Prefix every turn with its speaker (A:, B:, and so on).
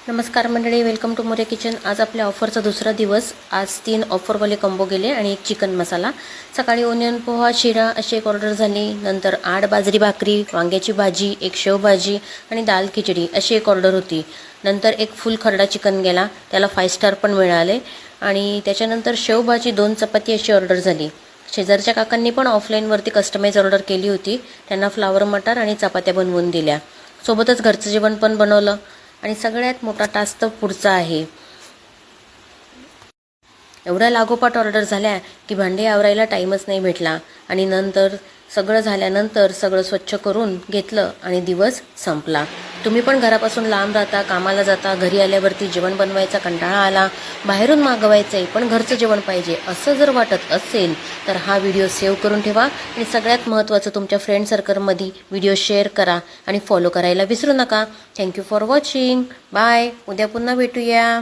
A: नमस्कार मंडळी, welcome to More kitchen. आज आपल्या ऑफरचा दुसरा दिवस। आज 3 ऑफरवाले कॉम्बो गेले आणि एक चिकन मसाला। सकाळी ओनियन पोहा शिरा अशी एक ऑर्डर झाली। नंतर 8 बाजरी भाकरी, वांग्याची भाजी, एक शेव भाजी आणि दाल खिचडी अशी एक ऑर्डर होती। नंतर एक फुल खरडा चिकन गेला, त्याला 5 स्टार पण मिळाले। आणि त्याच्यानंतर शेव भाजी 2 चपाती अशी ऑर्डर झाली। शेजारच्या काकांनी पण ऑफलाईनवरती कस्टमाइज ऑर्डर केली होती, त्यांना फ्लावर मटार आणि चपात्या बनवून दिल्या। सोबतच घरचं जेवण पण बनवलं। आणि सगळ्यात मोठा टास्क तर पुढचा आहे। एवढ्या लागोपाठ ऑर्डर झाल्या की भांडे आवरायला टाईमच नाही भेटला। आणि नंतर सगळं झाल्यानंतर सगळं स्वच्छ करून घेतलं आणि दिवस संपला। तुम्ही पण घरापासून लांब राहता, कामाला जाता, घरी आल्यावरती जेवण बनवायचा कंटाळा आला, बाहेरून मागवायचंय पण घरचं जेवण पाहिजे असं जर वाटत असेल तर हा व्हिडिओ सेव्ह करून ठेवा। आणि सगळ्यात महत्त्वाचं, तुमच्या फ्रेंड सर्कलमध्ये व्हिडिओ शेअर करा आणि फॉलो करायला विसरू नका। Thank you for watching. बाय। उद्या पुन्हा भेटूया।